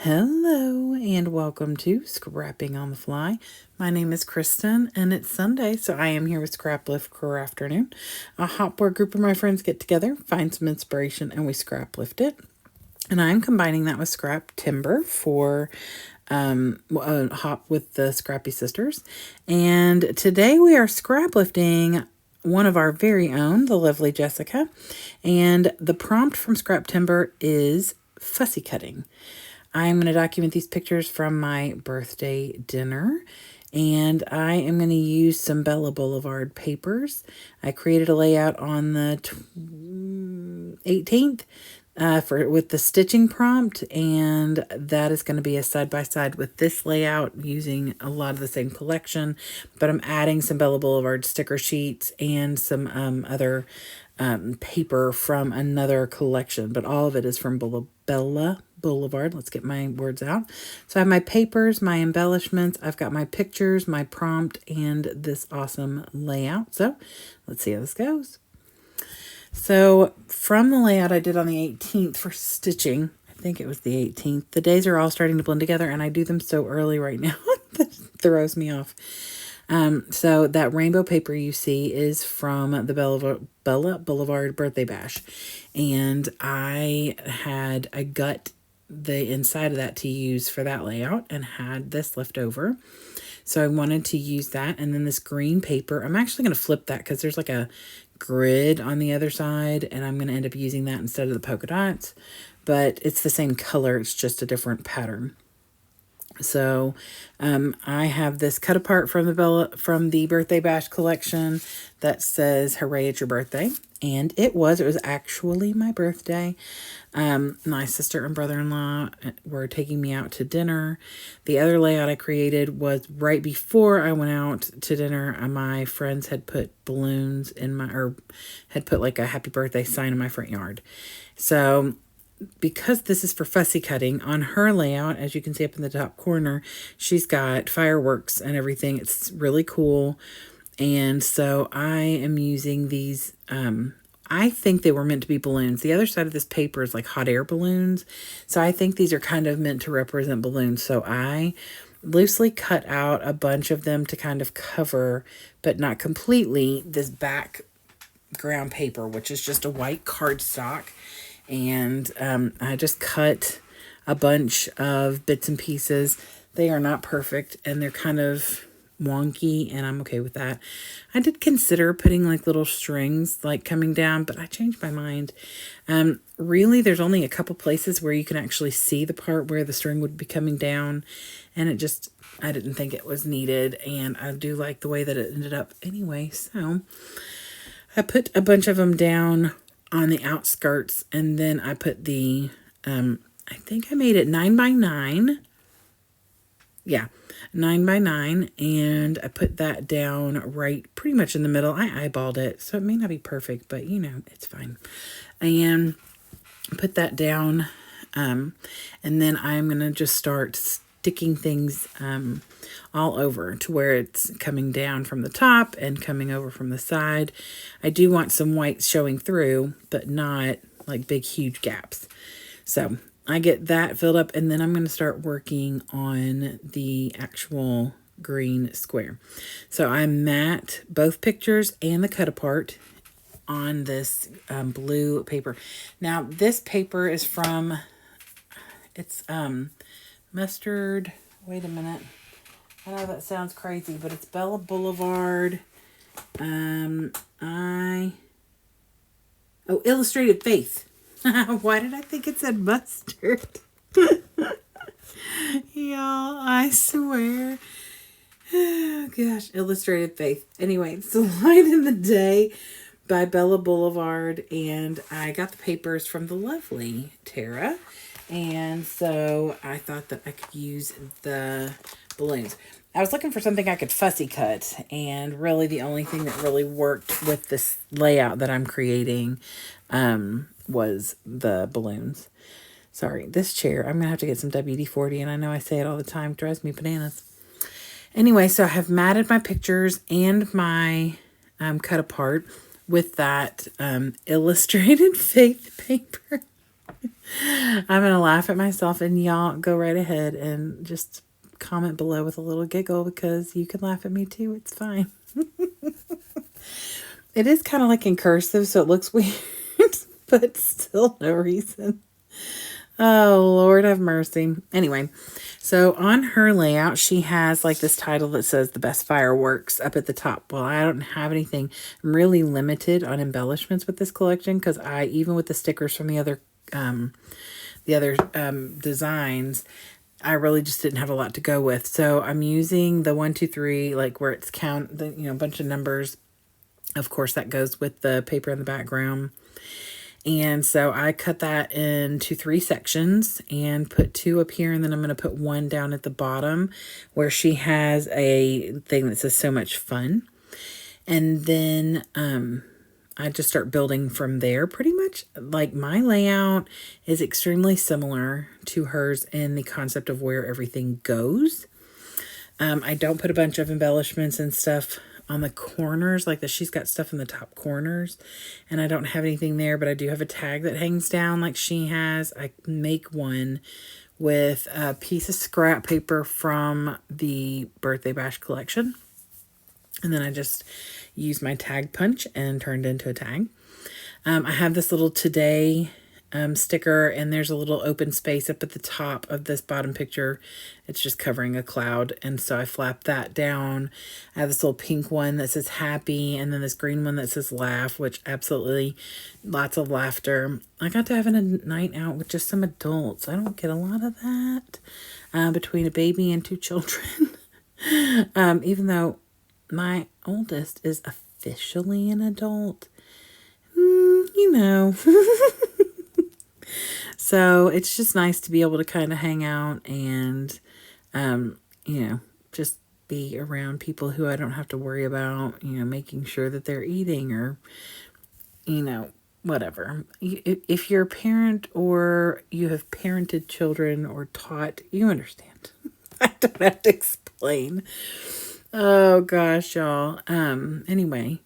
Hello and welcome to Scrapping on the Fly. My name is Kristen and it's Sunday, so I am here with Scraplift Crafternoon. A hot board group of my friends get together, find some inspiration, and we scraplift it. And I'm combining that with Scraptember for a hop with the Scrappy Sisters. And today we are scraplifting one of our very own, the lovely Jessica. And the prompt from Scraptember is fussy cutting. I'm going to document these pictures from my birthday dinner, and I am going to use some Bella Boulevard papers. I created a layout on the 18th with the stitching prompt, and that is going to be a side-by-side with this layout using a lot of the same collection, but I'm adding some Bella Boulevard sticker sheets and some other paper from another collection, but all of it is from Bella Boulevard. Let's get my words out. So I have my papers, my embellishments, I've got my pictures, my prompt, and this awesome layout. So let's see how this goes. So from the layout I did on the 18th for stitching, I think it was the 18th, the days are all starting to blend together, and I do them so early right now that throws me off. So that rainbow paper you see is from the Bella Boulevard Birthday Bash. And I had a gut the inside of that to use for that layout and had this left over. So I wanted to use that. And then this green paper, I'm actually going to flip that because there's like a grid on the other side, and I'm going to end up using that instead of the polka dots. But it's the same color, it's just a different pattern. So I have this cut apart from the Birthday Bash collection that says "Hooray, it's your birthday." And it was actually my birthday. My sister and brother-in-law were taking me out to dinner. The other layout I created was right before I went out to dinner. My friends had put balloons had put like a happy birthday sign in my front yard. So because this is for fussy cutting, on her layout, as you can see up in the top corner, she's got fireworks and everything. It's really cool. And so I am using these, I think they were meant to be balloons. The other side of this paper is like hot air balloons. So I think these are kind of meant to represent balloons. So I loosely cut out a bunch of them to kind of cover, but not completely, this background paper, which is just a white cardstock. And I just cut a bunch of bits and pieces. They are not perfect, and they're kind of wonky, and I'm okay with that. I did consider putting like little strings like coming down, but I changed my mind. Really, there's only a couple places where you can actually see the part where the string would be coming down, and I didn't think it was needed, and I do like the way that it ended up anyway. So I put a bunch of them down on the outskirts, and then I put the I think I made it 9x9. Yeah, 9x9, and I put that down right pretty much in the middle. I eyeballed it, so it may not be perfect, but you know, it's fine. And put that down, and then I'm gonna just start sticking things all over to where it's coming down from the top and coming over from the side. I do want some white showing through, but not like big, huge gaps. So I get that filled up, and then I'm going to start working on the actual green square. So I matte both pictures and the cut apart on this blue paper. Now this paper is from, it's mustard, wait a minute. I know that sounds crazy, but it's Bella Boulevard. Illustrated Faith. Why did I think it said mustard? Y'all, I swear. Oh, gosh, Illustrated Faith. Anyway, it's The Light in the Day by Bella Boulevard, and I got the papers from the lovely Tara, and so I thought that I could use the balloons. I was looking for something I could fussy cut, and really the only thing that really worked with this layout that I'm creating was the balloons. Sorry, this chair, I'm going to have to get some WD-40, and I know I say it all the time, it drives me bananas. Anyway, so I have matted my pictures and my cut apart with that Illustrated Faith paper. I'm going to laugh at myself, and y'all go right ahead and just comment below with a little giggle, because you can laugh at me too. It's fine. It is kind of like in cursive, so it looks weird, but still no reason. Oh, Lord have mercy. Anyway, so on her layout, she has like this title that says the best fireworks up at the top. Well, I don't have anything. I'm really limited on embellishments with this collection, because even with the stickers from the other designs, I really just didn't have a lot to go with. So I'm using the 1, 2, 3, like where it's a bunch of numbers. Of course, that goes with the paper in the background. And so I cut that into 3 sections and put 2 up here. And then I'm going to put 1 down at the bottom where she has a thing that says so much fun. And then I just start building from there. Pretty much like my layout is extremely similar to hers in the concept of where everything goes. I don't put a bunch of embellishments and stuff on the corners like that. She's got stuff in the top corners, and I don't have anything there, but I do have a tag that hangs down like she has. I make one with a piece of scrap paper from the Birthday Bash collection, and then I just use my tag punch and turned into a tag. I have this little today sticker, and there's a little open space up at the top of this bottom picture. It's just covering a cloud, and so I flap that down. I have this little pink one that says happy, and then this green one that says laugh, which absolutely lots of laughter. I got to having a night out with just some adults. I don't get a lot of that between a baby and 2 children. Even though my oldest is officially an adult, you know. So it's just nice to be able to kind of hang out and, just be around people who I don't have to worry about, making sure that they're eating or, whatever. If you're a parent or you have parented children or taught, you understand. I don't have to explain. Oh gosh, y'all. Anyway,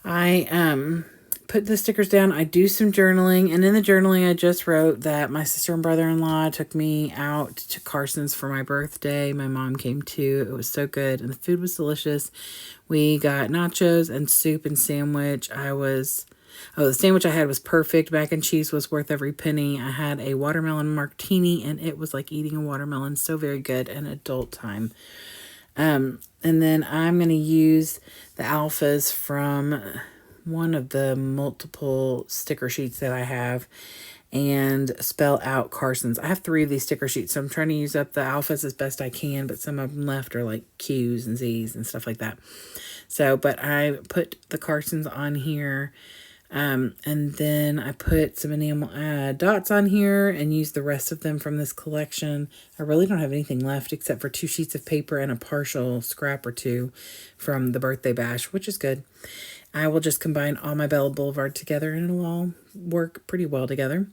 I put the stickers down. I do some journaling, and in the journaling I just wrote that my sister and brother-in-law took me out to Carson's for my birthday. My mom came too. It was so good, and the food was delicious. We got nachos and soup and sandwich. The sandwich I had was perfect. Mac and cheese was worth every penny. I had a watermelon martini, and it was like eating a watermelon. So very good, and adult time. And then I'm going to use the alphas from one of the multiple sticker sheets that I have and spell out Carson's. I have 3 of these sticker sheets, so I'm trying to use up the alphas as best I can, but some of them left are like Q's and Z's and stuff like that. So, but I put the Carson's on here, and then I put some enamel dots on here and used the rest of them from this collection. I really don't have anything left except for 2 sheets of paper and a partial scrap or 2 from the Birthday Bash, which is good. I will just combine all my Bella Boulevard together, and it'll all work pretty well together.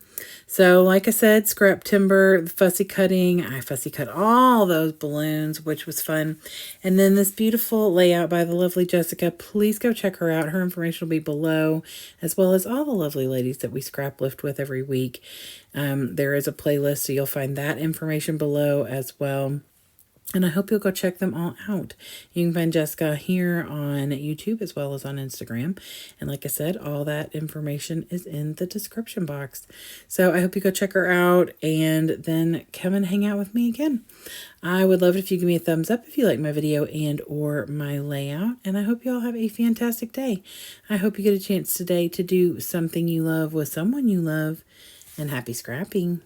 So like I said, Scraptember, the fussy cutting. I fussy cut all those balloons, which was fun. And then this beautiful layout by the lovely Jessica. Please go check her out. Her information will be below, as well as all the lovely ladies that we scrap lift with every week. There is a playlist, so you'll find that information below as well. And I hope you'll go check them all out. You can find Jessica here on YouTube as well as on Instagram. And like I said, all that information is in the description box. So I hope you go check her out and then come and hang out with me again. I would love it if you give me a thumbs up if you like my video and or my layout. And I hope you all have a fantastic day. I hope you get a chance today to do something you love with someone you love. And happy scrapping.